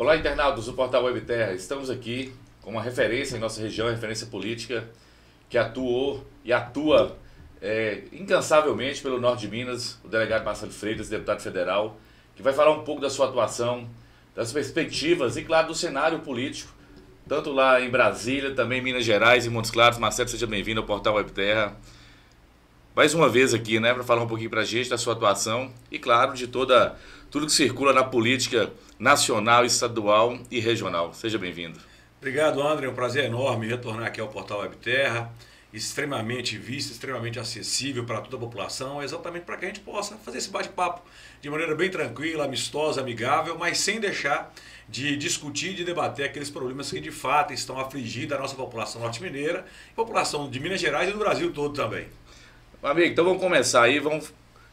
Olá, internautas do Portal Web Terra. Estamos aqui com uma referência em nossa região, referência política, que atuou e atua incansavelmente pelo norte de Minas, o delegado Marcelo Freitas, deputado federal, que vai falar um pouco da sua atuação, das perspectivas e, claro, do cenário político, tanto lá em Brasília, também em Minas Gerais e Montes Claros. Marcelo, seja bem-vindo ao Portal Web Terra. Mais uma vez aqui, né, para falar um pouquinho para a gente da sua atuação e, claro, de tudo que circula na política nacional, estadual e regional. Seja bem-vindo. Obrigado, André. É um prazer enorme retornar aqui ao Portal Web Terra, extremamente visto, extremamente acessível para toda a população, exatamente para que a gente possa fazer esse bate-papo de maneira bem tranquila, amistosa, amigável, mas sem deixar de discutir e de debater aqueles problemas que de fato estão afligindo a nossa população norte-mineira, a população de Minas Gerais e do Brasil todo também. Amigo, então vamos começar aí,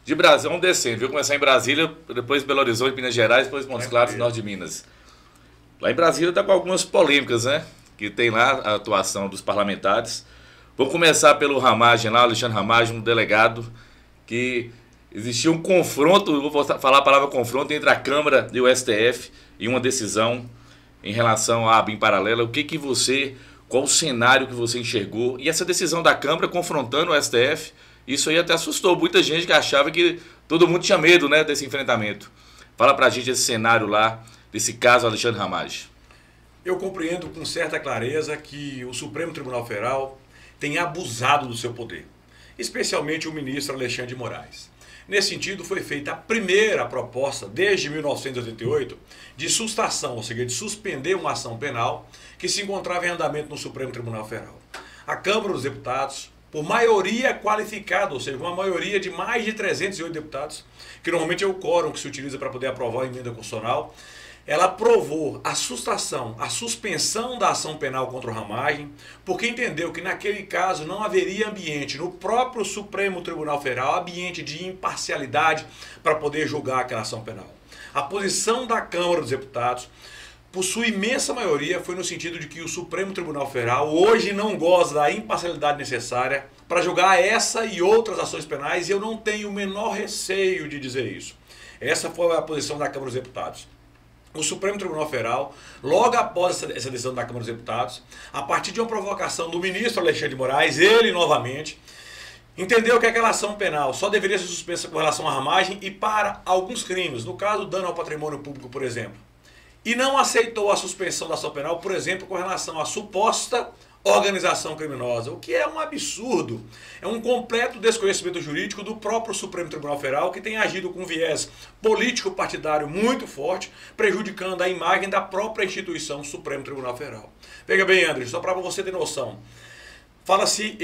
de Brasília, vamos descendo, viu? Começar em Brasília, depois Belo Horizonte, Minas Gerais, depois Montes Claros, norte de Minas. Lá em Brasília está com algumas polêmicas, né? Que tem lá a atuação dos parlamentares. Vamos começar pelo Ramagem lá, Alexandre Ramagem, um delegado, que existia um confronto, vou falar a palavra confronto, entre a Câmara e o STF em uma decisão em relação à ABIN paralela. Qual o cenário que você enxergou? E essa decisão da Câmara confrontando o STF, isso aí até assustou muita gente que achava que todo mundo tinha medo, né, desse enfrentamento. Fala pra gente esse cenário lá, desse caso Alexandre Ramagem. Eu compreendo com certa clareza que o Supremo Tribunal Federal tem abusado do seu poder, especialmente o ministro Alexandre de Moraes. Nesse sentido, foi feita a primeira proposta, desde 1988, de sustação, ou seja, de suspender uma ação penal que se encontrava em andamento no Supremo Tribunal Federal. A Câmara dos Deputados, por maioria qualificada, ou seja, uma maioria de mais de 308 deputados, que normalmente é o quórum que se utiliza para poder aprovar a emenda constitucional, ela aprovou a suspensão da ação penal contra o Ramagem, porque entendeu que naquele caso não haveria ambiente no próprio Supremo Tribunal Federal, ambiente de imparcialidade para poder julgar aquela ação penal. A posição da Câmara dos Deputados, por sua imensa maioria, foi no sentido de que o Supremo Tribunal Federal hoje não goza da imparcialidade necessária para julgar essa e outras ações penais, e eu não tenho o menor receio de dizer isso. Essa foi a posição da Câmara dos Deputados. O Supremo Tribunal Federal, logo após essa decisão da Câmara dos Deputados, a partir de uma provocação do ministro Alexandre de Moraes, ele novamente, entendeu que aquela ação penal só deveria ser suspensa com relação à Ramagem e para alguns crimes, no caso, dano ao patrimônio público, por exemplo. E não aceitou a suspensão da ação penal, por exemplo, com relação à suposta organização criminosa, o que é um absurdo, é um completo desconhecimento jurídico do próprio Supremo Tribunal Federal, que tem agido com um viés político-partidário muito forte, prejudicando a imagem da própria instituição Supremo Tribunal Federal. Veja bem, André, só para você ter noção, fala-se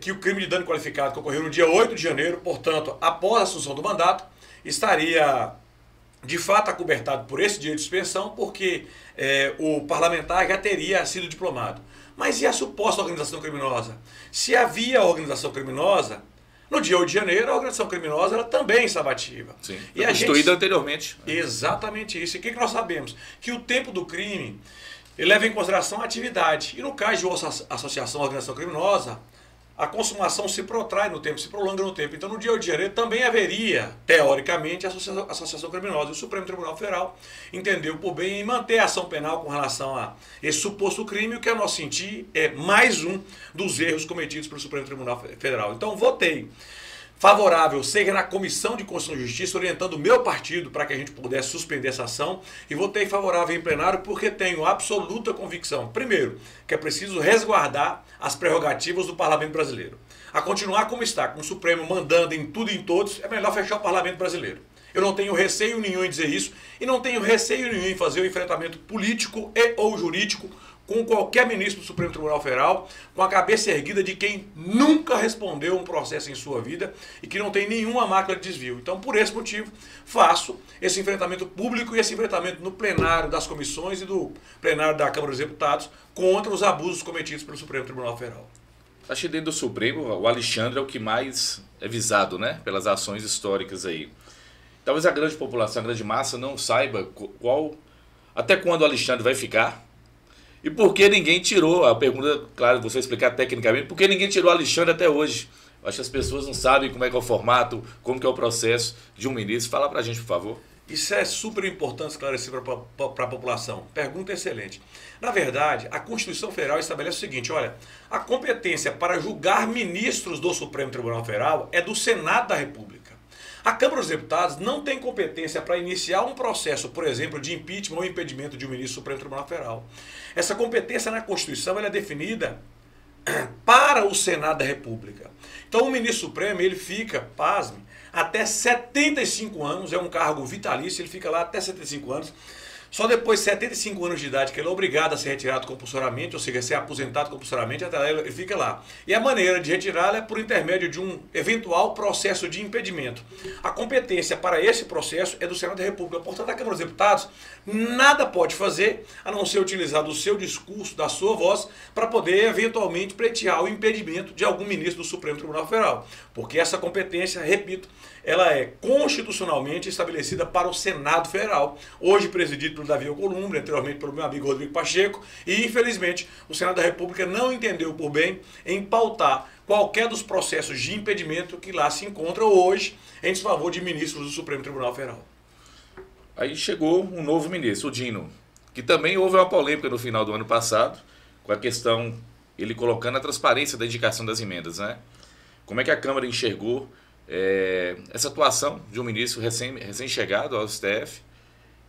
que o crime de dano qualificado que ocorreu no dia 8 de janeiro, portanto, após a assunção do mandato, estaria de fato acobertado por esse direito de suspensão, porque o parlamentar já teria sido diplomado. Mas e a suposta organização criminosa? Se havia organização criminosa, no dia 8 de janeiro a organização criminosa ela também estava ativa. Sim, e constituída anteriormente. Exatamente isso. E o que nós sabemos? Que o tempo do crime ele leva em consideração a atividade. E no caso de associação à organização criminosa, a consumação se protrai no tempo, se prolonga no tempo. Então, no dia 8 de janeiro também haveria, teoricamente, associação criminosa. E o Supremo Tribunal Federal entendeu por bem em manter a ação penal com relação a esse suposto crime, o que a nosso sentir é mais um dos erros cometidos pelo Supremo Tribunal Federal. Então, votei favorável, seja na Comissão de Constituição e Justiça, orientando o meu partido para que a gente pudesse suspender essa ação, e votei favorável em plenário porque tenho absoluta convicção, primeiro, que é preciso resguardar as prerrogativas do Parlamento brasileiro. A continuar como está, com o Supremo mandando em tudo e em todos, é melhor fechar o Parlamento brasileiro. Eu não tenho receio nenhum em dizer isso, e não tenho receio nenhum em fazer o enfrentamento político e ou jurídico com qualquer ministro do Supremo Tribunal Federal, com a cabeça erguida de quem nunca respondeu um processo em sua vida e que não tem nenhuma mácula de desvio. Então, por esse motivo, faço esse enfrentamento público e esse enfrentamento no plenário das comissões e do plenário da Câmara dos Deputados contra os abusos cometidos pelo Supremo Tribunal Federal. Acho que dentro do Supremo, o Alexandre é o que mais é visado, né, pelas ações históricas aí. Talvez a grande população, a grande massa não saiba até quando o Alexandre vai ficar. E por que ninguém tirou, a pergunta, claro, você explicar tecnicamente, por que ninguém tirou o Alexandre até hoje? Acho que as pessoas não sabem como é que é o formato, como que é o processo de um ministro. Fala pra gente, por favor. Isso é super importante esclarecer para a população. Pergunta excelente. Na verdade, a Constituição Federal estabelece o seguinte, olha, a competência para julgar ministros do Supremo Tribunal Federal é do Senado da República. A Câmara dos Deputados não tem competência para iniciar um processo, por exemplo, de impeachment ou impedimento de um ministro do Supremo Tribunal Federal. Essa competência na Constituição ela é definida para o Senado da República. Então o ministro Supremo ele fica, pasme, até 75 anos, é um cargo vitalício, ele fica lá até 75 anos. Só depois de 75 anos de idade que ele é obrigado a ser retirado compulsoriamente, ou seja, ser aposentado compulsoriamente, até lá ele fica lá. E a maneira de retirá-lo é por intermédio de um eventual processo de impedimento. A competência para esse processo é do Senado da República. Portanto, a Câmara dos Deputados nada pode fazer a não ser utilizar do seu discurso, da sua voz, para poder eventualmente pleitear o impedimento de algum ministro do Supremo Tribunal Federal. Porque essa competência, repito, ela é constitucionalmente estabelecida para o Senado Federal, hoje presidido pelo Davi Alcolumbre, anteriormente pelo meu amigo Rodrigo Pacheco, e infelizmente o Senado da República não entendeu por bem em pautar qualquer dos processos de impedimento que lá se encontram hoje em desfavor de ministros do Supremo Tribunal Federal. Aí chegou um novo ministro, o Dino, que também houve uma polêmica no final do ano passado, com a questão, ele colocando a transparência da indicação das emendas, né? Como é que a Câmara enxergou essa atuação de um ministro recém-chegado ao STF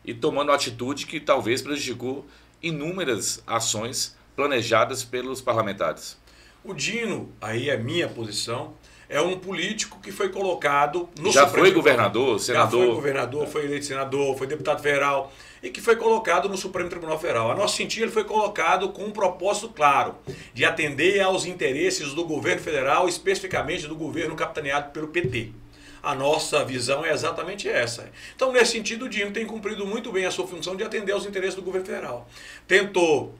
e tomando uma atitude que talvez prejudicou inúmeras ações planejadas pelos parlamentares? O Dino, aí é minha posição, é um político que foi colocado no Já Supremo foi governador, senador. Já foi governador, foi eleito senador, foi deputado federal e que foi colocado no Supremo Tribunal Federal. A nosso sentir, ele foi colocado com um propósito claro de atender aos interesses do governo federal, especificamente do governo capitaneado pelo PT. A nossa visão é exatamente essa. Então, nesse sentido, o Dino tem cumprido muito bem a sua função de atender aos interesses do governo federal. Tentou,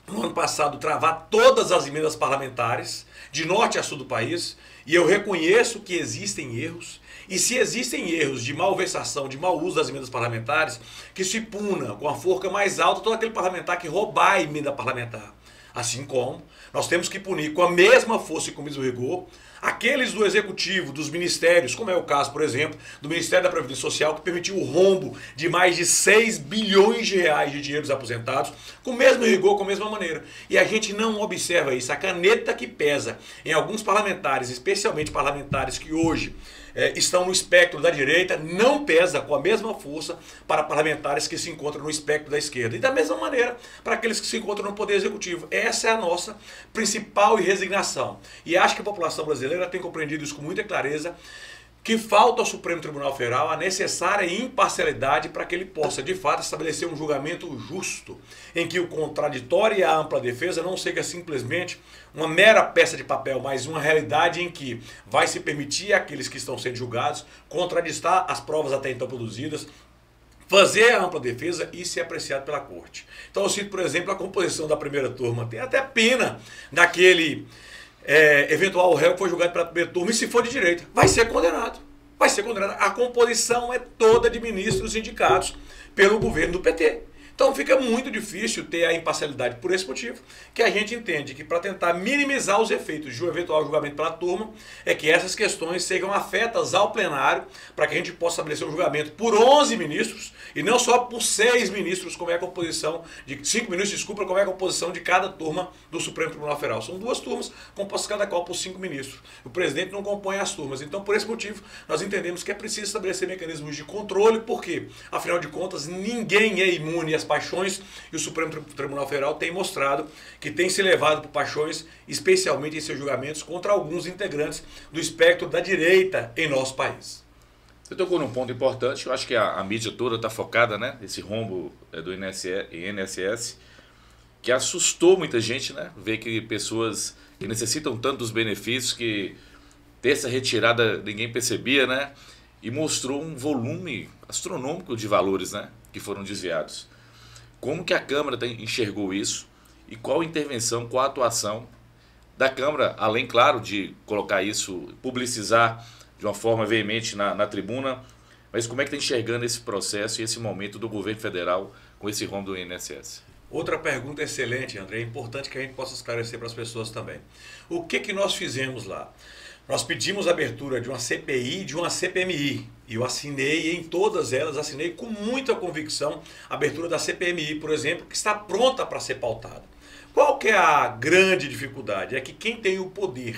no ano passado, travar todas as emendas parlamentares, de norte a sul do país, e eu reconheço que existem erros, e se existem erros de malversação, de mau uso das emendas parlamentares, que se puna com a forca mais alta todo aquele parlamentar que roubar a emenda parlamentar. Assim como nós temos que punir com a mesma força e com o mesmo rigor aqueles do Executivo, dos ministérios, como é o caso, por exemplo, do Ministério da Previdência Social, que permitiu o rombo de mais de 6 bilhões de reais de dinheiro dos aposentados, com o mesmo rigor, com a mesma maneira. E a gente não observa isso. A caneta que pesa em alguns parlamentares, especialmente parlamentares que hoje estão no espectro da direita, não pesa com a mesma força para parlamentares que se encontram no espectro da esquerda. E da mesma maneira para aqueles que se encontram no Poder Executivo. Essa é a nossa principal resignação. E acho que a população brasileira tem compreendido isso com muita clareza, que falta ao Supremo Tribunal Federal a necessária imparcialidade para que ele possa, de fato, estabelecer um julgamento justo, em que o contraditório e a ampla defesa não seja simplesmente uma mera peça de papel, mas uma realidade em que vai se permitir àqueles que estão sendo julgados contradistar as provas até então produzidas, fazer a ampla defesa e ser apreciado pela corte. Então eu cito, por exemplo, a composição da primeira turma. Tem até pena daquele eventual réu que foi julgado pela primeira turma, e se for de direita, vai ser condenado. Vai ser condenado. A composição é toda de ministros indicados pelo governo do PT. Então fica muito difícil ter a imparcialidade por esse motivo, que a gente entende que para tentar minimizar os efeitos de um eventual julgamento pela turma, é que essas questões sejam afetas ao plenário, para que a gente possa estabelecer um julgamento por 11 ministros, e não só por 6 ministros, como é a composição, de 5 ministros, desculpa, como é a composição de cada turma do Supremo Tribunal Federal. São 2 turmas, compostas cada qual por 5 ministros. O presidente não compõe as turmas. Então, por esse motivo, nós entendemos que é preciso estabelecer mecanismos de controle, porque, afinal de contas, ninguém é imune às paixões, e o Supremo Tribunal Federal tem mostrado que tem se levado por paixões, especialmente em seus julgamentos, contra alguns integrantes do espectro da direita em nosso país. Você tocou num ponto importante, eu acho que a mídia toda está focada, né, nesse rombo do INSS, que assustou muita gente, né, ver que pessoas que necessitam tanto dos benefícios, que ter essa retirada ninguém percebia, né, e mostrou um volume astronômico de valores, né, que foram desviados. Como que a Câmara enxergou isso e qual a intervenção, qual a atuação da Câmara, além, claro, de colocar isso, publicizar de uma forma veemente na tribuna, mas como é que está enxergando esse processo e esse momento do governo federal com esse rombo do INSS? Outra pergunta excelente, André, é importante que a gente possa esclarecer para as pessoas também. O que nós fizemos lá? Nós pedimos a abertura de uma CPI e de uma CPMI. E eu assinei, em todas elas, assinei com muita convicção a abertura da CPMI, por exemplo, que está pronta para ser pautada. Qual que é a grande dificuldade? É que quem tem o poder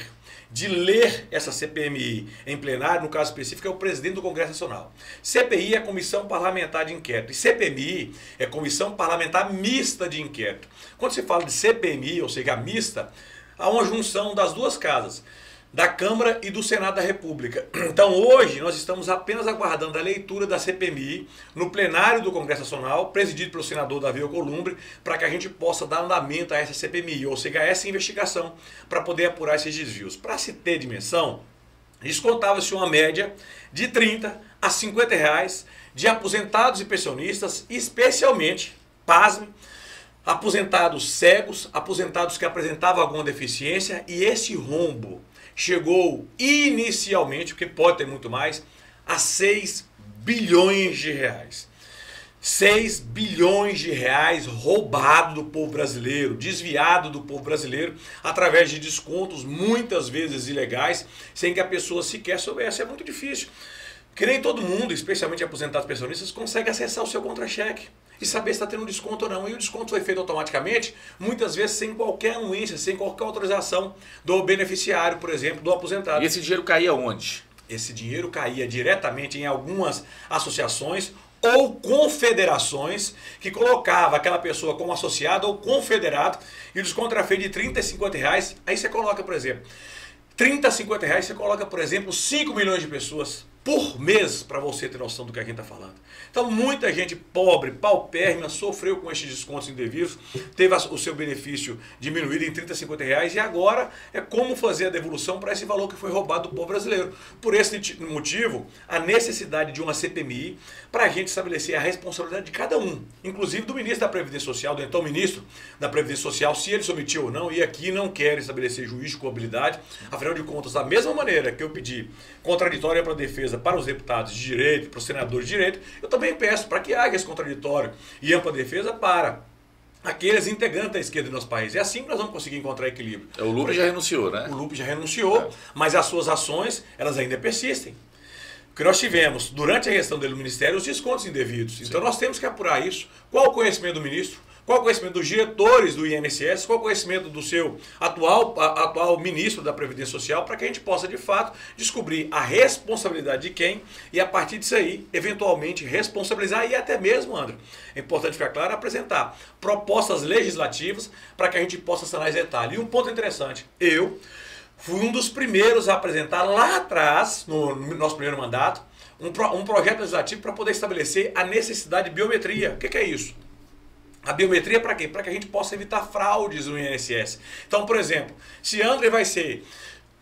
de ler essa CPMI em plenário, no caso específico, é o presidente do Congresso Nacional. CPI é Comissão Parlamentar de Inquérito. E CPMI é Comissão Parlamentar Mista de Inquérito. Quando se fala de CPMI, ou seja, a mista, há uma junção das duas casas, da Câmara e do Senado da República. Então hoje nós estamos apenas aguardando a leitura da CPMI no plenário do Congresso Nacional, presidido pelo senador Davi Alcolumbre, para que a gente possa dar andamento a essa CPMI, ou seja, a essa investigação, para poder apurar esses desvios. Para se ter dimensão, descontava-se uma média de 30 a 50 reais de aposentados e pensionistas, especialmente, pasme, aposentados cegos, aposentados que apresentavam alguma deficiência, e esse rombo chegou inicialmente, porque pode ter muito mais, a 6 bilhões de reais. 6 bilhões de reais roubado do povo brasileiro, desviado do povo brasileiro, através de descontos muitas vezes ilegais, sem que a pessoa sequer soubesse. É muito difícil. Porque nem todo mundo, especialmente aposentados pensionistas, consegue acessar o seu contra-cheque e saber se está tendo desconto ou não. E o desconto foi feito automaticamente, muitas vezes sem qualquer anuência, sem qualquer autorização do beneficiário, por exemplo, do aposentado. E esse dinheiro caía onde? Esse dinheiro caía diretamente em algumas associações ou confederações que colocava aquela pessoa como associado ou confederado, e o desconto era feito de 30 e 50 reais. Aí você coloca, por exemplo, 30 a 50 reais, você coloca, por exemplo, 5 milhões de pessoas por mês, para você ter noção do que a gente está falando. Então, muita gente pobre, paupérrima, sofreu com esses descontos indevidos, teve o seu benefício diminuído em 30, 50 reais, e agora é como fazer a devolução para esse valor que foi roubado do povo brasileiro. Por esse motivo, a necessidade de uma CPMI para a gente estabelecer a responsabilidade de cada um, inclusive do ministro da Previdência Social, do então ministro da Previdência Social, se ele se omitiu ou não, e aqui não quer estabelecer juízo de culpabilidade. Afinal de contas, da mesma maneira que eu pedi contraditória para a defesa para os deputados de direito, para os senadores de direito, eu também peço para que haja esse contraditório e ampla defesa para aqueles integrantes da esquerda do nosso país. É assim que nós vamos conseguir encontrar equilíbrio. O Lupe já renunciou, né? O Lupe já renunciou, mas as suas ações, elas ainda persistem. O que nós tivemos durante a gestão dele no Ministério, os descontos indevidos. Então nós temos que apurar isso. Qual o conhecimento do ministro? Qual o conhecimento dos diretores do INSS? Qual o conhecimento do seu atual ministro da Previdência Social, para que a gente possa, de fato, descobrir a responsabilidade de quem e, a partir disso aí, eventualmente, responsabilizar e até mesmo, André, é importante ficar claro, apresentar propostas legislativas para que a gente possa sanar esse detalhe. E um ponto interessante, eu fui um dos primeiros a apresentar lá atrás, no nosso primeiro mandato, um projeto legislativo para poder estabelecer a necessidade de biometria. O que é isso? A biometria para quê? Para que a gente possa evitar fraudes no INSS. Então, por exemplo, se André vai ser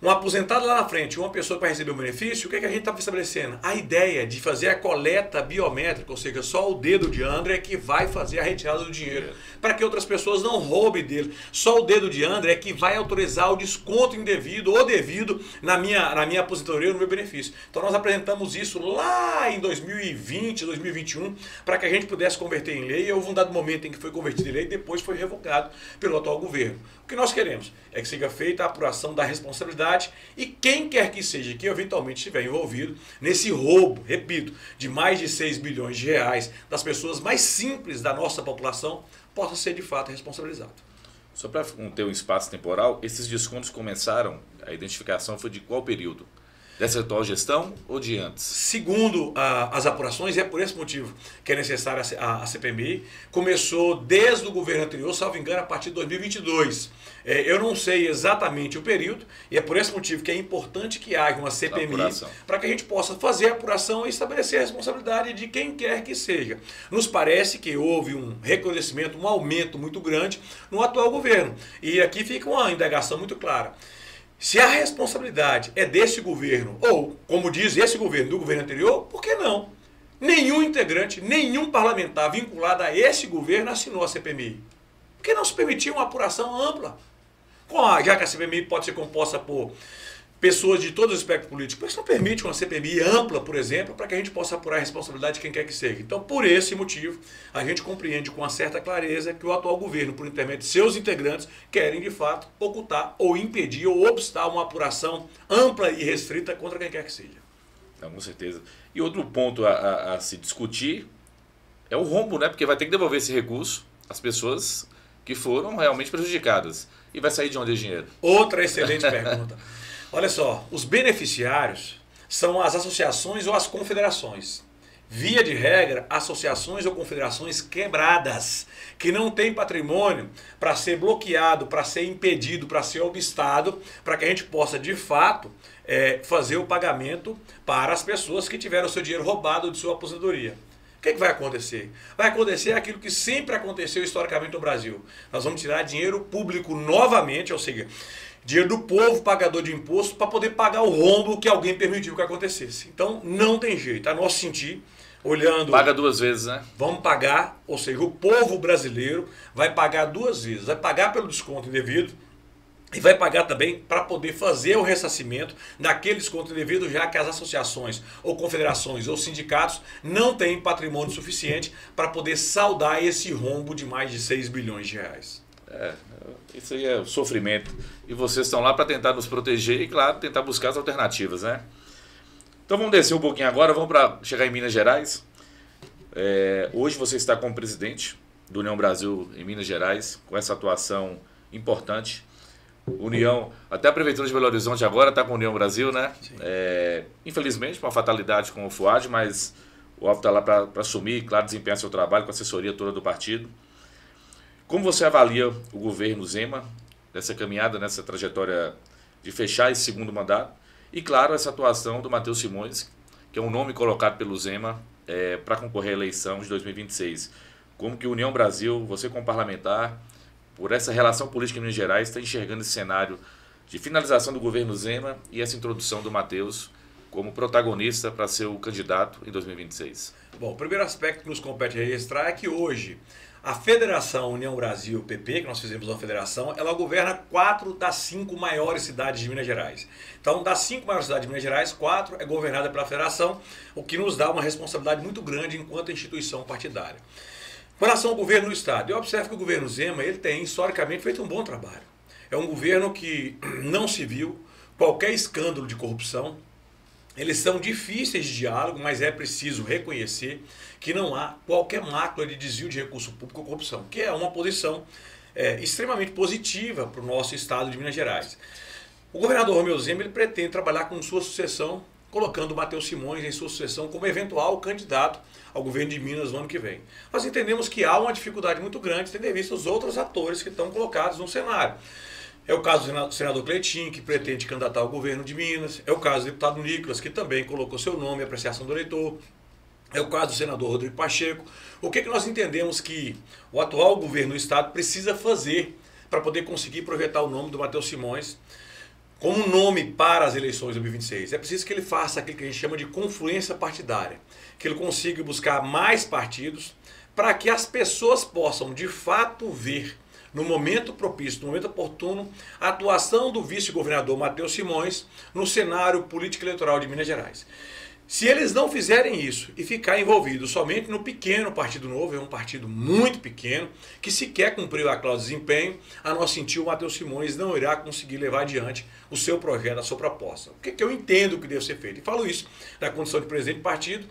um aposentado lá na frente, uma pessoa que vai receber o benefício, o que é que a gente está estabelecendo? A ideia de fazer a coleta biométrica, ou seja, só o dedo de André é que vai fazer a retirada do dinheiro, para que outras pessoas não roubem dele. Só o dedo de André é que vai autorizar o desconto indevido ou devido na minha aposentadoria, no meu benefício. Então nós apresentamos isso lá em 2020, 2021, para que a gente pudesse converter em lei. Houve um dado momento em que foi convertido em lei e depois foi revogado pelo atual governo. O que nós queremos é que seja feita a apuração da responsabilidade e quem quer que seja que eventualmente estiver envolvido nesse roubo, repito, de mais de 6 bilhões de reais das pessoas mais simples da nossa população, possa ser de fato responsabilizado. Só para ter um espaço temporal, esses descontos começaram, a identificação foi de qual período? Dessa atual gestão ou de antes? Segundo as apurações, e é por esse motivo que é necessária a CPMI, começou desde o governo anterior, salvo engano, a partir de 2022. Eu não sei exatamente o período, e é por esse motivo que é importante que haja uma CPMI para que a gente possa fazer a apuração e estabelecer a responsabilidade de quem quer que seja. Nos parece que houve um recrudescimento, um aumento muito grande no atual governo. E aqui fica uma indagação muito clara. Se a responsabilidade é desse governo, ou, como diz esse governo, do governo anterior, por que não? Nenhum integrante, nenhum parlamentar vinculado a esse governo assinou a CPMI. Por que não se permitiu uma apuração ampla? Já que a CPMI pode ser composta por pessoas de todos os espectros políticos, por que não permite uma CPMI ampla, por exemplo, para que a gente possa apurar a responsabilidade de quem quer que seja? Então, por esse motivo, a gente compreende com uma certa clareza que o atual governo, por intermédio de seus integrantes, querem, de fato, ocultar ou impedir ou obstar uma apuração ampla e restrita contra quem quer que seja. Então, com certeza. E outro ponto a se discutir é o rombo, né? Porque vai ter que devolver esse recurso às pessoas que foram realmente prejudicadas. E vai sair de onde o dinheiro? Outra excelente pergunta. Olha só, os beneficiários são as associações ou as confederações. Via de regra, associações ou confederações quebradas, que não têm patrimônio para ser bloqueado, para ser impedido, para ser obstado, para que a gente possa, de fato, fazer o pagamento para as pessoas que tiveram o seu dinheiro roubado de sua aposentadoria. O que vai acontecer? Vai acontecer aquilo que sempre aconteceu historicamente no Brasil. Nós vamos tirar dinheiro público novamente, ou seja, dinheiro do povo pagador de imposto para poder pagar o rombo que alguém permitiu que acontecesse. Então não tem jeito, a nosso sentir, olhando... Paga duas vezes, né? Vamos pagar, ou seja, o povo brasileiro vai pagar duas vezes. Vai pagar pelo desconto indevido e vai pagar também para poder fazer o ressarcimento daquele desconto indevido, já que as associações ou confederações ou sindicatos não têm patrimônio suficiente para poder saldar esse rombo de mais de 6 bilhões de reais. Isso aí é o sofrimento. E vocês estão lá para tentar nos proteger e, claro, tentar buscar as alternativas, né? Então vamos descer um pouquinho agora, vamos para chegar em Minas Gerais. Hoje você está como presidente do União Brasil em Minas Gerais, com essa atuação importante. União, até a Prefeitura de Belo Horizonte agora está com a União Brasil, né? Infelizmente, uma fatalidade com o FUAD, mas o Alvo está lá para assumir, claro, desempenhar seu trabalho com a assessoria toda do partido. Como você avalia o governo Zema, nessa caminhada, nessa trajetória de fechar esse segundo mandato? E, claro, essa atuação do Matheus Simões, que é um nome colocado pelo Zema para concorrer à eleição de 2026. Como que a União Brasil, você como parlamentar, por essa relação política em Minas Gerais, está enxergando esse cenário de finalização do governo Zema e essa introdução do Matheus como protagonista para ser o candidato em 2026? Bom, o primeiro aspecto que nos compete registrar é que hoje a Federação União Brasil PP, que nós fizemos uma federação, ela governa 4 das 5 maiores cidades de Minas Gerais. Então, das 5 maiores cidades de Minas Gerais, 4 é governada pela federação, o que nos dá uma responsabilidade muito grande enquanto instituição partidária. Com relação ao governo do Estado, eu observo que o governo Zema ele tem historicamente feito um bom trabalho. É um governo que não se viu qualquer escândalo de corrupção. Eles são difíceis de diálogo, mas é preciso reconhecer que não há qualquer mácula de desvio de recurso público ou corrupção, que é uma posição extremamente positiva para o nosso estado de Minas Gerais. O governador Romeu Zema ele pretende trabalhar com sua sucessão, colocando o Matheus Simões em sua sucessão como eventual candidato ao governo de Minas no ano que vem. Nós entendemos que há uma dificuldade muito grande, tendo em vista os outros atores que estão colocados no cenário. É o caso do senador Cleitinho, que pretende candidatar ao governo de Minas. É o caso do deputado Nicolas, que também colocou seu nome em apreciação do eleitor. É o caso do senador Rodrigo Pacheco. O que nós entendemos que o atual governo do Estado precisa fazer para poder conseguir projetar o nome do Matheus Simões como nome para as eleições de 2026? É preciso que ele faça aquilo que a gente chama de confluência partidária. Que ele consiga buscar mais partidos para que as pessoas possam, de fato, ver no momento propício, no momento oportuno, a atuação do vice-governador Matheus Simões no cenário político-eleitoral de Minas Gerais. Se eles não fizerem isso e ficar envolvidos somente no pequeno Partido Novo, é um partido muito pequeno, que sequer cumpriu a cláusula de desempenho, a nosso sentir o Matheus Simões não irá conseguir levar adiante o seu projeto, a sua proposta. O que eu entendo que deve ser feito? E falo isso na condição de presidente do partido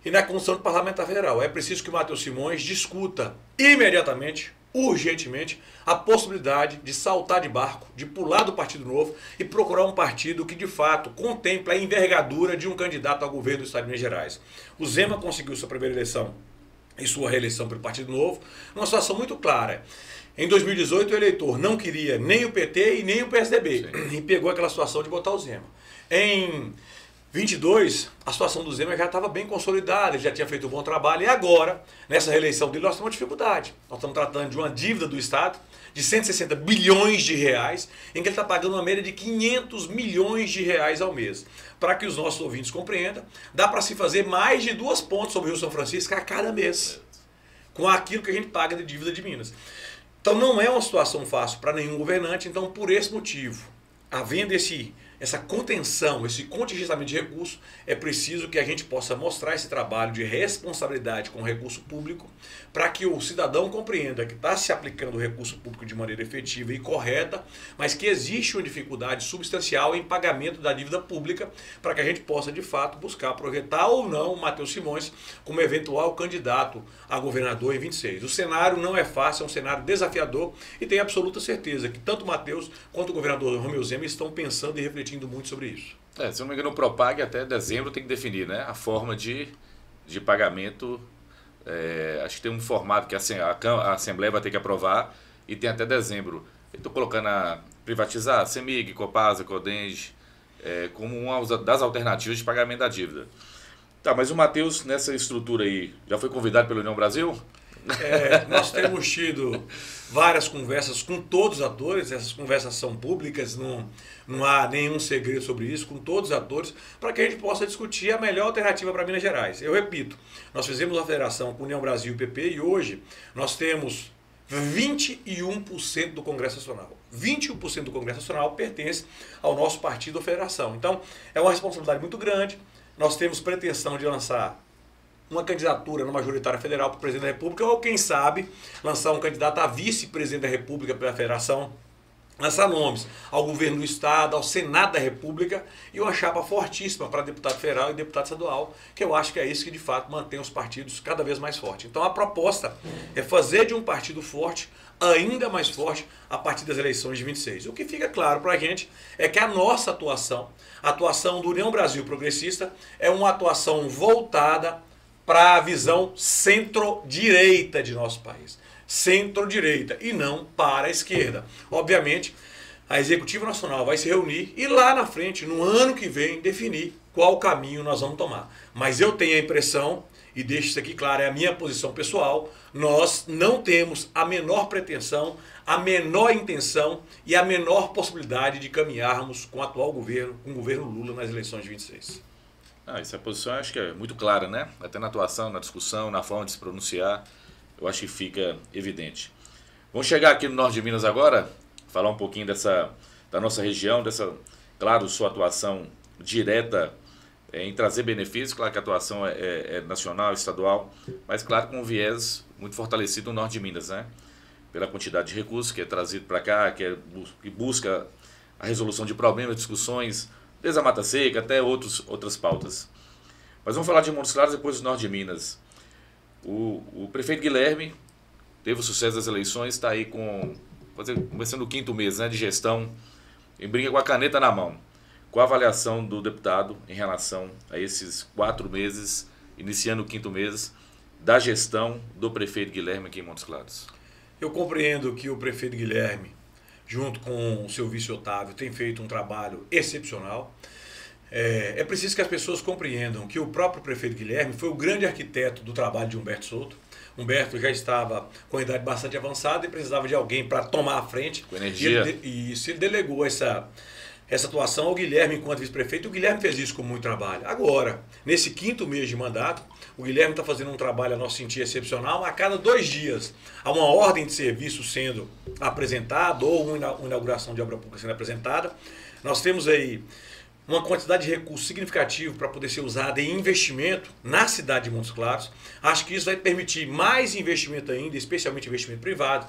e na condição de parlamentar federal. É preciso que o Matheus Simões discuta imediatamente, urgentemente, a possibilidade de saltar de barco, de pular do Partido Novo e procurar um partido que de fato contemple a envergadura de um candidato ao governo do Estado de Minas Gerais. O Zema conseguiu sua primeira eleição e sua reeleição pelo Partido Novo, numa situação muito clara. Em 2018 o eleitor não queria nem o PT e nem o PSDB. Sim. E pegou aquela situação de botar o Zema. Em 22, a situação do Zema já estava bem consolidada, ele já tinha feito um bom trabalho, e agora, nessa reeleição dele, nós temos uma dificuldade. Nós estamos tratando de uma dívida do Estado de 160 bilhões de reais, em que ele está pagando uma média de 500 milhões de reais ao mês. Para que os nossos ouvintes compreendam, dá para se fazer mais de 2 pontos sobre o Rio São Francisco a cada mês, com aquilo que a gente paga de dívida de Minas. Então não é uma situação fácil para nenhum governante, então por esse motivo, havendo esse essa contenção, esse contingenciamento de recursos, é preciso que a gente possa mostrar esse trabalho de responsabilidade com o recurso público para que o cidadão compreenda que está se aplicando o recurso público de maneira efetiva e correta, mas que existe uma dificuldade substancial em pagamento da dívida pública para que a gente possa, de fato, buscar projetar ou não o Matheus Simões como eventual candidato a governador em 26. O cenário não é fácil, é um cenário desafiador e tenho absoluta certeza que tanto o Matheus quanto o governador Romeu Zema estão pensando e refletindo muito sobre isso. Se eu não me engano, o Propag até dezembro tem que definir, né, a forma de pagamento. Acho que tem um formato que a Assembleia vai ter que aprovar e tem até dezembro. Estou colocando a privatizar CEMIG, Copasa, Codenge, como uma das alternativas de pagamento da dívida. Tá, mas o Matheus, nessa estrutura aí, já foi convidado pela União Brasil? Nós temos tido várias conversas com todos os atores, essas conversas são públicas, não há nenhum segredo sobre isso, com todos os atores, para que a gente possa discutir a melhor alternativa para Minas Gerais. Eu repito, nós fizemos uma federação com União Brasil e PP e hoje nós temos 21% do Congresso Nacional. 21% do Congresso Nacional pertence ao nosso partido ou federação. Então, é uma responsabilidade muito grande. Nós temos pretensão de lançar uma candidatura na majoritária federal para o presidente da República ou, quem sabe, lançar um candidato a vice-presidente da República pela federação, lançar nomes ao governo do Estado, ao Senado da República e uma chapa fortíssima para deputado federal e deputado estadual, que eu acho que é isso que, de fato, mantém os partidos cada vez mais fortes. Então, a proposta é fazer de um partido forte ainda mais forte a partir das eleições de 26. O que fica claro para a gente é que a nossa atuação, a atuação do União Brasil Progressista, é uma atuação voltada para a visão centro-direita de nosso país. Centro-direita e não para a esquerda. Obviamente, a Executiva Nacional vai se reunir e lá na frente, no ano que vem, definir qual caminho nós vamos tomar. Mas eu tenho a impressão, e deixo isso aqui claro, é a minha posição pessoal, nós não temos a menor pretensão, a menor intenção e a menor possibilidade de caminharmos com o atual governo, com o governo Lula nas eleições de 26. Essa posição acho que é muito clara, né? Até na atuação, na discussão, na forma de se pronunciar, eu acho que fica evidente. Vamos chegar aqui no norte de Minas agora, falar um pouquinho da nossa região, claro, sua atuação direta em trazer benefícios, claro que a atuação é nacional, estadual, mas claro com um viés muito fortalecido no norte de Minas, né? Pela quantidade de recursos que é trazido para cá, que busca a resolução de problemas, discussões, desde a Mata Seca até outras pautas. Mas vamos falar de Montes Claros depois do norte de Minas. O prefeito Guilherme teve o sucesso das eleições, está aí começando o 5º mês, né, de gestão, em briga com a caneta na mão. Qual a avaliação do deputado em relação a esses 4 meses, iniciando o 5º mês, da gestão do prefeito Guilherme aqui em Montes Claros? Eu compreendo que o prefeito Guilherme, junto com o seu vice Otávio, tem feito um trabalho excepcional. É preciso que as pessoas compreendam que o próprio prefeito Guilherme foi o grande arquiteto do trabalho de Humberto Souto. Humberto já estava com a idade bastante avançada e precisava de alguém para tomar a frente. Com energia. E ele delegou essa atuação ao Guilherme enquanto vice-prefeito. O Guilherme fez isso com muito trabalho. Agora, nesse 5º mês de mandato, o Guilherme está fazendo um trabalho, a nosso sentir, excepcional. A cada 2 dias há uma ordem de serviço sendo apresentada ou uma inauguração de obra pública sendo apresentada. Nós temos aí uma quantidade de recursos significativo para poder ser usada em investimento na cidade de Montes Claros. Acho que isso vai permitir mais investimento ainda, especialmente investimento privado,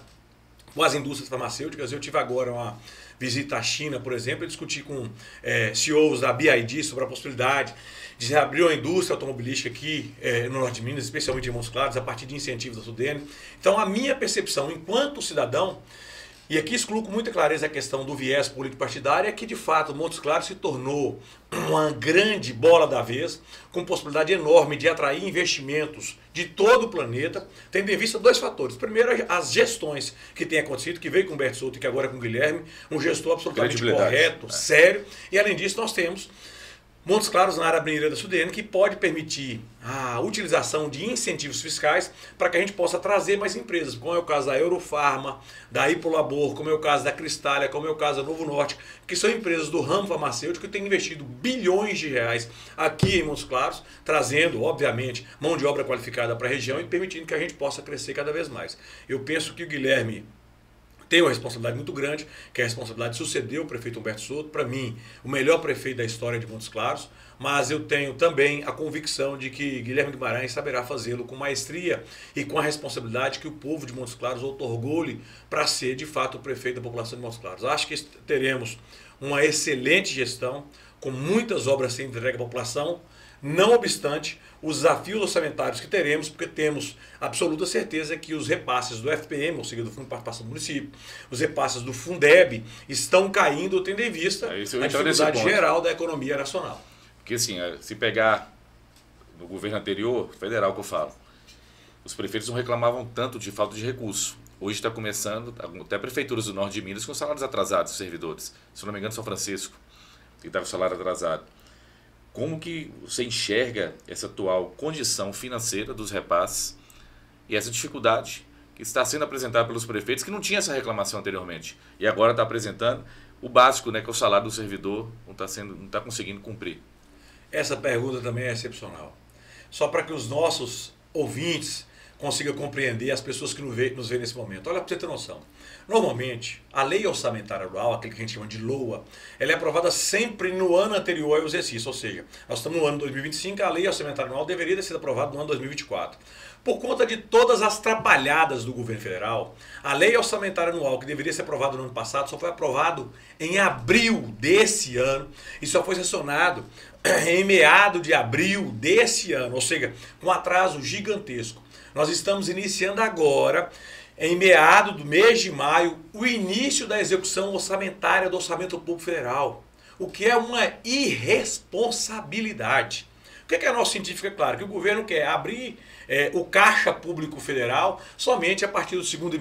com as indústrias farmacêuticas. Eu tive agora uma visita à China, por exemplo, e discuti com CEOs da BID sobre a possibilidade de se abrir uma indústria automobilística aqui no norte de Minas, especialmente em Montes Claros, a partir de incentivos da SUDENE. Então, a minha percepção enquanto cidadão, e aqui excluo com muita clareza a questão do viés político-partidário, é que, de fato, Montes Claros se tornou uma grande bola da vez, com possibilidade enorme de atrair investimentos de todo o planeta, tendo em vista 2 fatores. Primeiro, as gestões que têm acontecido, que veio com o Humberto Souto e que agora é com o Guilherme, um gestor absolutamente correto, sério, e além disso nós temos Montes Claros na área mineira da SUDENE, que pode permitir a utilização de incentivos fiscais para que a gente possa trazer mais empresas, como é o caso da Eurofarma, da Hipolabor, como é o caso da Cristália, como é o caso da Novo Norte, que são empresas do ramo farmacêutico que têm investido bilhões de reais aqui em Montes Claros, trazendo, obviamente, mão de obra qualificada para a região e permitindo que a gente possa crescer cada vez mais. Eu penso que o Guilherme Tenho uma responsabilidade muito grande, que é a responsabilidade de suceder o prefeito Humberto Souto, para mim, o melhor prefeito da história de Montes Claros, mas eu tenho também a convicção de que Guilherme Guimarães saberá fazê-lo com maestria e com a responsabilidade que o povo de Montes Claros outorgou-lhe para ser, de fato, o prefeito da população de Montes Claros. Acho que teremos uma excelente gestão, com muitas obras sendo entregue à população, não obstante os desafios orçamentários que teremos, porque temos absoluta certeza que os repasses do FPM, ou seja, do Fundo de Participação do Município, os repasses do Fundeb estão caindo, tendo em vista a dificuldade geral da economia nacional. Porque assim, se pegar no governo anterior, federal que eu falo, os prefeitos não reclamavam tanto de falta de recurso. Hoje está começando, até prefeituras do norte de Minas com salários atrasados dos servidores. Se não me engano, São Francisco, que está com salário atrasado. Como que você enxerga essa atual condição financeira dos repasses e essa dificuldade que está sendo apresentada pelos prefeitos, que não tinha essa reclamação anteriormente, e agora está apresentando o básico, né, que é o salário do servidor, não está conseguindo cumprir? Essa pergunta também é excepcional. Só para que os nossos ouvintes consigam compreender, as pessoas que nos veem nesse momento. Olha, para você ter noção. Normalmente, a lei orçamentária anual, aquele que a gente chama de LOA, ela é aprovada sempre no ano anterior ao exercício. Ou seja, nós estamos no ano 2025, a lei orçamentária anual deveria ter sido aprovada no ano 2024. Por conta de todas as trapalhadas do governo federal, a lei orçamentária anual, que deveria ser aprovada no ano passado, só foi aprovado em abril desse ano e só foi sancionado em meados de abril desse ano, ou seja, com um atraso gigantesco. Nós estamos iniciando agora, em meados do mês de maio, o início da execução orçamentária do Orçamento Público Federal, o que é uma irresponsabilidade. O que é nosso científico? É claro que o governo quer abrir o caixa público federal somente a partir do segundo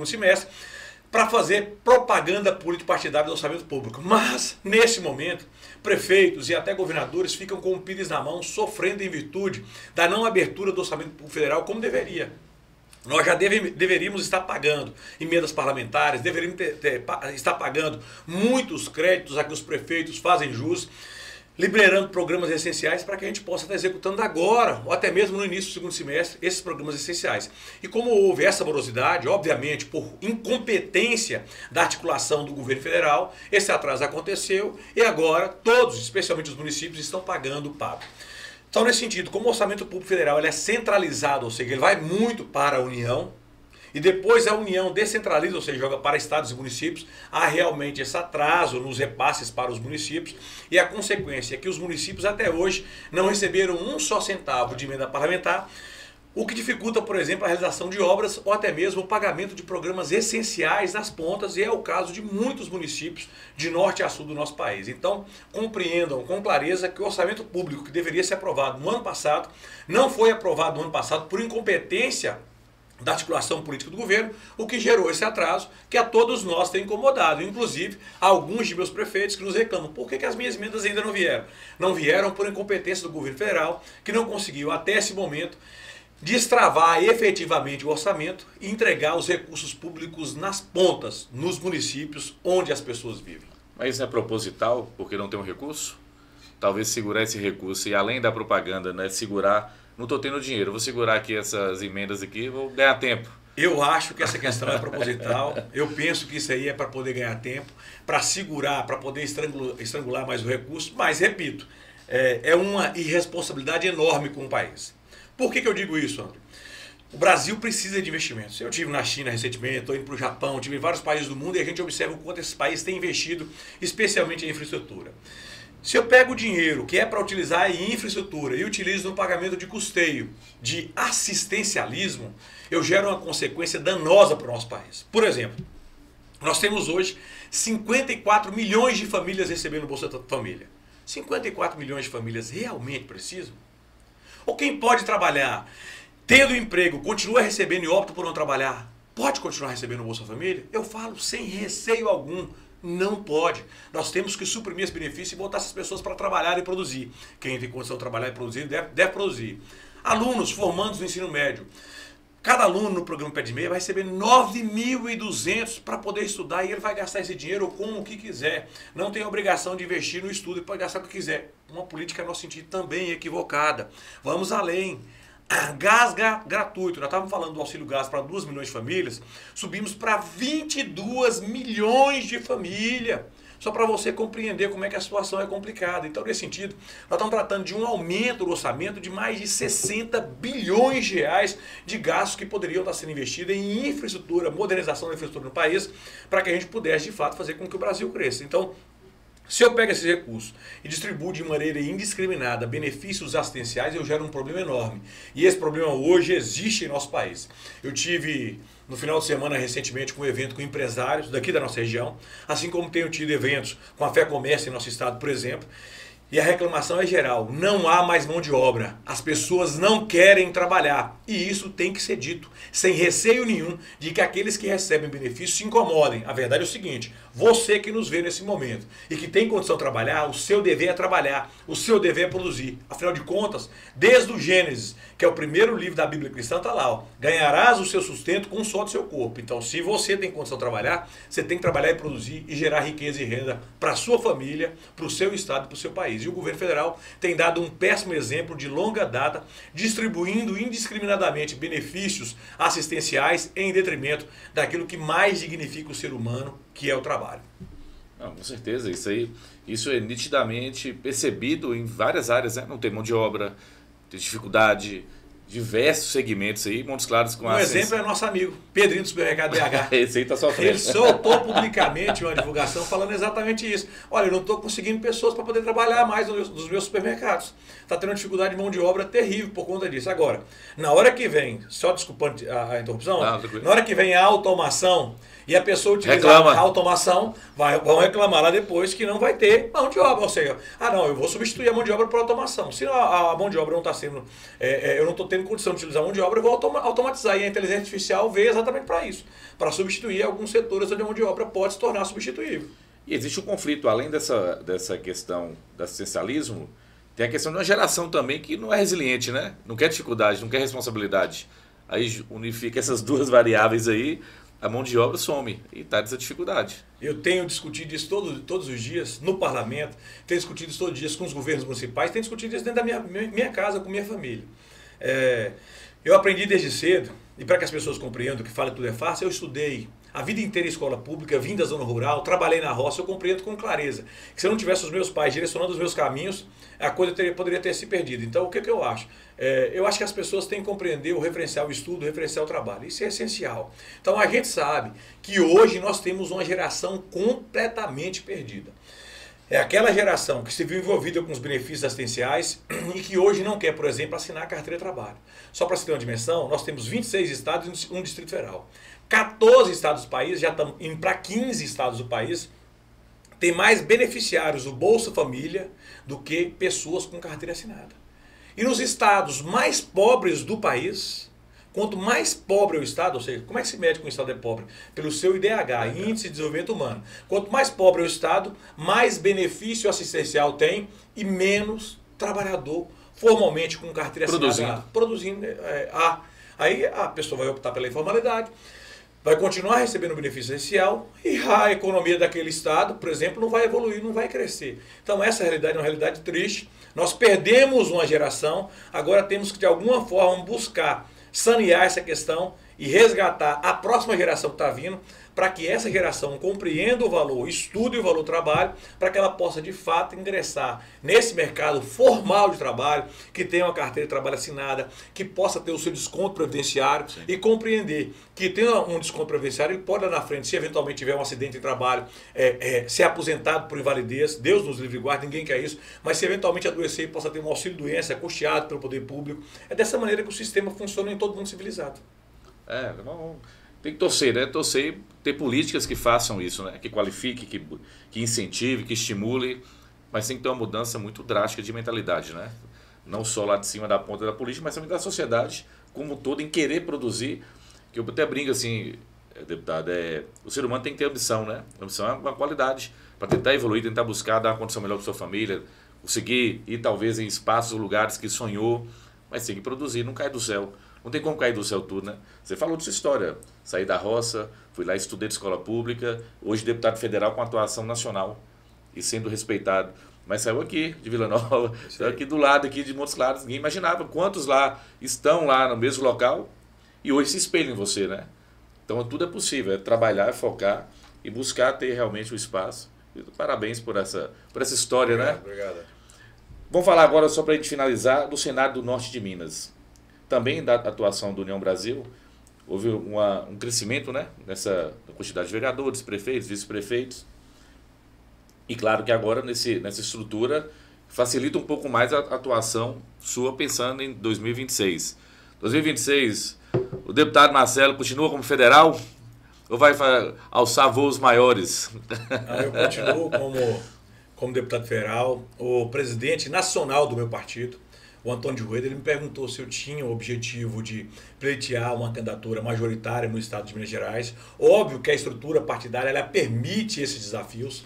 semestre para fazer propaganda político-partidária do orçamento público. Mas, nesse momento, prefeitos e até governadores ficam com o pires na mão, sofrendo em virtude da não abertura do orçamento público federal como deveria. Nós já deveríamos estar pagando emendas parlamentares, deveríamos estar pagando muitos créditos a que os prefeitos fazem jus, liberando programas essenciais para que a gente possa estar executando agora, ou até mesmo no início do segundo semestre, esses programas essenciais. E como houve essa morosidade, obviamente por incompetência da articulação do governo federal, esse atraso aconteceu e agora todos, especialmente os municípios, estão pagando o pago. Então, nesse sentido, como o orçamento público federal ele é centralizado, ou seja, ele vai muito para a União, e depois a União descentraliza, ou seja, joga para estados e municípios, há realmente esse atraso nos repasses para os municípios, e a consequência é que os municípios até hoje não receberam um só centavo de emenda parlamentar, o que dificulta, por exemplo, a realização de obras ou até mesmo o pagamento de programas essenciais nas pontas, e é o caso de muitos municípios de norte a sul do nosso país. Então, compreendam com clareza que o orçamento público que deveria ser aprovado no ano passado, não foi aprovado no ano passado por incompetência da articulação política do governo, o que gerou esse atraso que a todos nós tem incomodado, inclusive alguns de meus prefeitos que nos reclamam: por que as minhas emendas ainda não vieram? Não vieram por incompetência do governo federal, que não conseguiu até esse momento destravar efetivamente o orçamento e entregar os recursos públicos nas pontas, nos municípios onde as pessoas vivem. Mas isso é proposital, porque não tem um recurso? Talvez segurar esse recurso e, além da propaganda, né, segurar, não estou tendo dinheiro, vou segurar aqui essas emendas aqui, vou ganhar tempo. Eu acho que essa questão é proposital, eu penso que isso aí é para poder ganhar tempo, para segurar, para poder estrangular mais o recurso, mas, repito, é uma irresponsabilidade enorme com o país. Por que eu digo isso, André? O Brasil precisa de investimentos. Eu estive na China recentemente, estou indo para o Japão, estive em vários países do mundo e a gente observa o quanto esses países têm investido, especialmente em infraestrutura. Se eu pego o dinheiro que é para utilizar em infraestrutura e utilizo no pagamento de custeio, de assistencialismo, eu gero uma consequência danosa para o nosso país. Por exemplo, nós temos hoje 54 milhões de famílias recebendo Bolsa Família. 54 milhões de famílias realmente precisam? Ou quem pode trabalhar, tendo emprego, continua recebendo e opta por não trabalhar, pode continuar recebendo o Bolsa Família? Eu falo sem receio algum, não pode. Nós temos que suprimir esse benefício e botar essas pessoas para trabalhar e produzir. Quem tem condição de trabalhar e produzir, deve produzir. Alunos formandos no ensino médio. Cada aluno no programa Pé de Meia vai receber 9.200 para poder estudar e ele vai gastar esse dinheiro com o que quiser. Não tem obrigação de investir no estudo e pode gastar o que quiser. Uma política, no nosso sentido, também equivocada. Vamos além. Gás gratuito, nós estávamos falando do auxílio gás para 2 milhões de famílias, subimos para 22 milhões de famílias. Só para você compreender como é que a situação é complicada. Então, nesse sentido, nós estamos tratando de um aumento do orçamento de mais de 60 bilhões de reais de gastos que poderiam estar sendo investidos em infraestrutura, modernização da infraestrutura no país, para que a gente pudesse, de fato, fazer com que o Brasil cresça. Então, se eu pego esses recursos e distribuo de maneira indiscriminada benefícios assistenciais, eu gero um problema enorme. E esse problema hoje existe em nosso país. Eu tive no final de semana recentemente um evento com empresários daqui da nossa região, assim como tenho tido eventos com a Fé Comércio em nosso estado, por exemplo. E a reclamação é geral, não há mais mão de obra, as pessoas não querem trabalhar e isso tem que ser dito, sem receio nenhum de que aqueles que recebem benefícios se incomodem. A verdade é o seguinte, você que nos vê nesse momento e que tem condição de trabalhar, o seu dever é trabalhar, o seu dever é produzir. Afinal de contas, desde o Gênesis, que é o primeiro livro da Bíblia cristã, está lá, ó, ganharás o seu sustento com o suor do seu corpo. Então, se você tem condição de trabalhar, você tem que trabalhar e produzir e gerar riqueza e renda para a sua família, para o seu estado e para o seu país. E o governo federal tem dado um péssimo exemplo de longa data, distribuindo indiscriminadamente benefícios assistenciais em detrimento daquilo que mais dignifica o ser humano, que é o trabalho. Não, com certeza, isso é nitidamente percebido em várias áreas, né? Não tem mão de obra, tem dificuldade, diversos segmentos aí, Montes Claros com um exemplo é nosso amigo, Pedrinho do Supermercado BH. Esse aí tá sofrendo. Ele soltou publicamente uma divulgação falando exatamente isso. Olha, eu não estou conseguindo pessoas para poder trabalhar mais nos meus supermercados. Está tendo uma dificuldade de mão de obra terrível por conta disso. Agora, na hora que vem, só desculpando a interrupção, na hora que vem a automação e a pessoa utiliza a automação, vão reclamar lá depois que não vai ter mão de obra. Ou seja, não, eu vou substituir a mão de obra por automação. Se a mão de obra não está sendo, eu não estou tendo condição de utilizar a mão de obra, eu vou automatizar. E a inteligência artificial veio exatamente para isso, para substituir alguns setores onde a mão de obra pode se tornar substituível. E existe um conflito, além dessa questão do assistencialismo, tem a questão de uma geração também que não é resiliente, né? Não quer dificuldade, não quer responsabilidade. Aí unifica essas duas variáveis aí, a mão de obra some e está nessa dificuldade. Eu tenho discutido isso todos os dias no parlamento, tenho discutido isso todos os dias com os governos municipais, tenho discutido isso dentro da minha casa, com minha família. Eu aprendi desde cedo, e para que as pessoas compreendam que fala tudo é fácil, eu estudei a vida inteira em escola pública, vim da zona rural, trabalhei na roça, eu compreendo com clareza que se eu não tivesse os meus pais direcionando os meus caminhos, a coisa poderia ter se perdido. Então, o que eu acho? Eu acho que as pessoas têm que compreender o referencial estudo, o referencial trabalho. Isso é essencial. Então, a gente sabe que hoje nós temos uma geração completamente perdida. É aquela geração que se viu envolvida com os benefícios assistenciais e que hoje não quer, por exemplo, assinar a carteira de trabalho. Só para você ter uma dimensão, nós temos 26 estados e um Distrito Federal. 14 estados do país, já estamos indo para 15 estados do país, tem mais beneficiários do Bolsa Família do que pessoas com carteira assinada. E nos estados mais pobres do país, quanto mais pobre é o estado, ou seja, como é que se mede que um estado é pobre? Pelo seu IDH, Índice de Desenvolvimento Humano. Quanto mais pobre é o estado, mais benefício assistencial tem e menos trabalhador formalmente com carteira assinada produzindo. Aí a pessoa vai optar pela informalidade, vai continuar recebendo benefício essencial e a economia daquele estado, por exemplo, não vai evoluir, não vai crescer. Então essa realidade é uma realidade triste. Nós perdemos uma geração, agora temos que de alguma forma buscar sanear essa questão e resgatar a próxima geração que está vindo, para que essa geração compreenda o valor, estude o valor do trabalho, para que ela possa de fato ingressar nesse mercado formal de trabalho, que tenha uma carteira de trabalho assinada, que possa ter o seu desconto previdenciário. Sim. E compreender que tendo um desconto previdenciário, ele pode lá na frente, se eventualmente tiver um acidente de trabalho, ser aposentado por invalidez, Deus nos livre e guarde, ninguém quer isso, mas se eventualmente adoecer, possa ter um auxílio-doença custeado pelo poder público. É dessa maneira que o sistema funciona em todo mundo civilizado. Tem que torcer, né? Torcer e ter políticas que façam isso, né? Que qualifique, que incentive, que estimule, mas tem que ter uma mudança muito drástica de mentalidade, né? Não só lá de cima da ponta da política, mas também da sociedade como um todo em querer produzir, que eu até brinco assim, deputado, o ser humano tem que ter ambição, né? A ambição é uma qualidade para tentar evoluir, tentar buscar dar uma condição melhor para sua família, conseguir ir talvez em espaços ou lugares que sonhou, mas tem que produzir, não cai do céu. Não tem como cair do céu tudo, né? Você falou de sua história. Saí da roça, fui lá, estudei de escola pública, hoje deputado federal com atuação nacional e sendo respeitado mas saiu aqui de Vila Nova, saiu aqui do lado aqui de Montes Claros. Ninguém imaginava quantos lá estão lá no mesmo local e hoje se espelham em você, né? Então tudo é possível, é trabalhar, é focar e buscar ter realmente o espaço. E parabéns por essa história, Obrigado, né? Obrigado. Vamos falar agora, só para a gente finalizar, do Senado do Norte de Minas. Também da atuação do União Brasil, houve um crescimento, né, nessa quantidade de vereadores, prefeitos, vice-prefeitos. E claro que agora nessa estrutura facilita um pouco mais a atuação sua pensando em 2026. 2026, o deputado Marcelo continua como federal ou vai alçar voos maiores? Eu continuo como deputado federal. O presidente nacional do meu partido, o Antônio de Rueda, ele me perguntou se eu tinha o objetivo de pleitear uma candidatura majoritária no estado de Minas Gerais. Óbvio que a estrutura partidária ela permite esses desafios.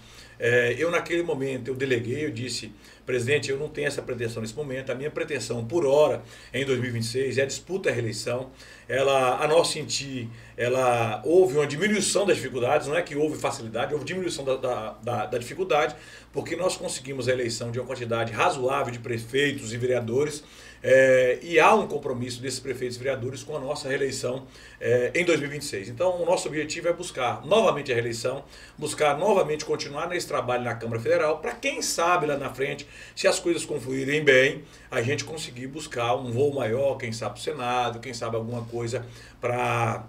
Eu naquele momento, eu deleguei, eu disse, presidente, eu não tenho essa pretensão nesse momento, a minha pretensão por hora em 2026 é a disputa à reeleição. A nosso sentir, houve uma diminuição das dificuldades, não é que houve facilidade, houve diminuição da dificuldade, porque nós conseguimos a eleição de uma quantidade razoável de prefeitos e vereadores, e há um compromisso desses prefeitos e vereadores com a nossa reeleição em 2026. Então, o nosso objetivo é buscar novamente a reeleição, buscar novamente continuar nesse trabalho na Câmara Federal, para quem sabe lá na frente, se as coisas confluírem bem, a gente conseguir buscar um voo maior, quem sabe para o Senado, quem sabe alguma coisa para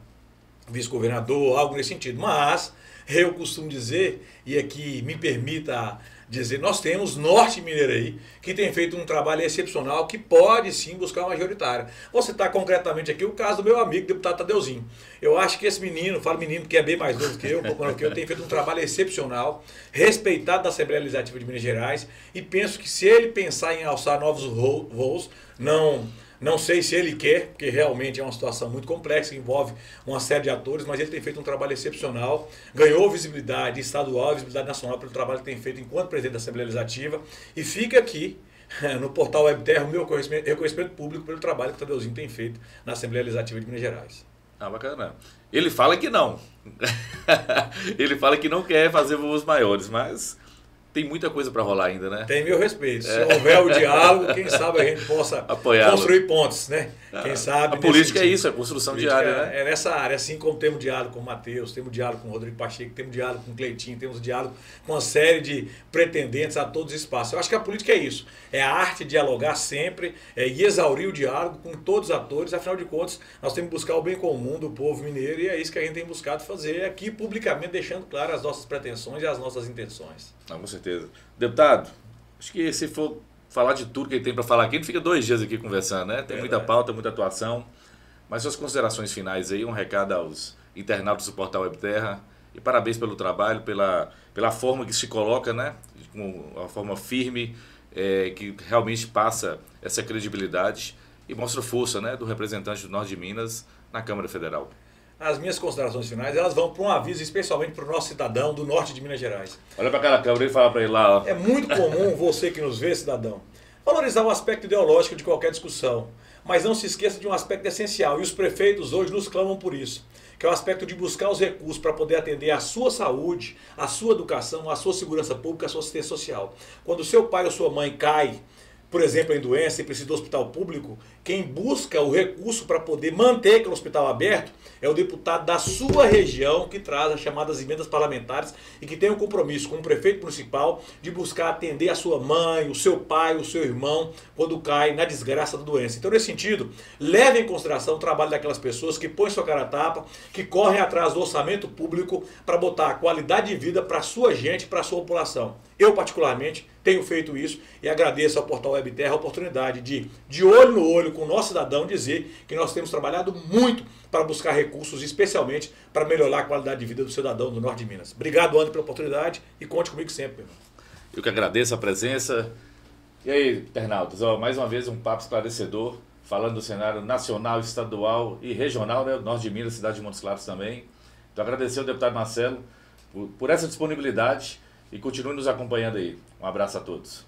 vice-governador, algo nesse sentido. Mas eu costumo dizer, e aqui me permita dizer, nós temos Norte Mineiro aí, que tem feito um trabalho excepcional, que pode sim buscar uma majoritária. Vou citar concretamente aqui o caso do meu amigo, deputado Tadeuzinho. Eu acho que esse menino, falo menino que é bem mais novo que eu, um pouco mais que eu, tem feito um trabalho excepcional, respeitado da Assembleia Legislativa de Minas Gerais, e penso que se ele pensar em alçar novos voos, não sei se ele quer, porque realmente é uma situação muito complexa, envolve uma série de atores, mas ele tem feito um trabalho excepcional, ganhou visibilidade estadual, visibilidade nacional pelo trabalho que tem feito enquanto presidente da Assembleia Legislativa, e fica aqui no portal WebTerra o meu reconhecimento público pelo trabalho que o Tadeuzinho tem feito na Assembleia Legislativa de Minas Gerais. Ah, bacana. Ele fala que não. Ele fala que não quer fazer voos maiores, mas tem muita coisa para rolar ainda, né? Tem meu respeito. Se houver o diálogo, quem sabe a gente possa construir pontes, né? Quem sabe. A política é isso, é construção diária, né? É nessa área, assim como temos diálogo com o Matheus, temos diálogo com o Rodrigo Pacheco, temos diálogo com o Cleitinho, temos diálogo com uma série de pretendentes a todos os espaços. Eu acho que a política é isso. É a arte de dialogar sempre e exaurir o diálogo com todos os atores. Afinal de contas, nós temos que buscar o bem comum do povo mineiro e é isso que a gente tem buscado fazer aqui publicamente, deixando claro as nossas pretensões e as nossas intenções. Ah, com certeza. Deputado, acho que se for falar de tudo que ele tem para falar aqui, a gente fica 2 dias aqui conversando, né? Tem muita pauta, muita atuação. Mas suas considerações finais aí, um recado aos internautas do portal WebTerra. E parabéns pelo trabalho, pela forma que se coloca, né? Com uma forma firme, que realmente passa essa credibilidade e mostra força, né, do representante do Norte de Minas na Câmara Federal. As minhas considerações finais, elas vão para um aviso especialmente para o nosso cidadão do norte de Minas Gerais. Olha para aquela câmera e fala para ele lá. Ó. É muito comum você que nos vê, cidadão, valorizar o aspecto ideológico de qualquer discussão, mas não se esqueça de um aspecto essencial, e os prefeitos hoje nos clamam por isso, que é o aspecto de buscar os recursos para poder atender a sua saúde, a sua educação, a sua segurança pública, a sua assistência social. Quando o seu pai ou sua mãe cai, por exemplo, em doença e precisa do hospital público, quem busca o recurso para poder manter aquele hospital aberto é o deputado da sua região que traz as chamadas emendas parlamentares e que tem um compromisso com o prefeito municipal de buscar atender a sua mãe, o seu pai, o seu irmão quando cai na desgraça da doença. Então, nesse sentido, leve em consideração o trabalho daquelas pessoas que põem sua cara a tapa, que correm atrás do orçamento público para botar a qualidade de vida para a sua gente, para a sua população. Eu, particularmente, tenho feito isso e agradeço ao portal WebTerra a oportunidade de olho no olho com o nosso cidadão, dizer que nós temos trabalhado muito para buscar recursos, especialmente para melhorar a qualidade de vida do cidadão do Norte de Minas. Obrigado, André, pela oportunidade e conte comigo sempre, meu irmão. Eu que agradeço a presença. E aí, internautas, mais uma vez um papo esclarecedor, falando do cenário nacional, estadual e regional, né? Norte de Minas, cidade de Montes Claros também. Então, agradecer ao deputado Marcelo por essa disponibilidade e continue nos acompanhando aí. Um abraço a todos.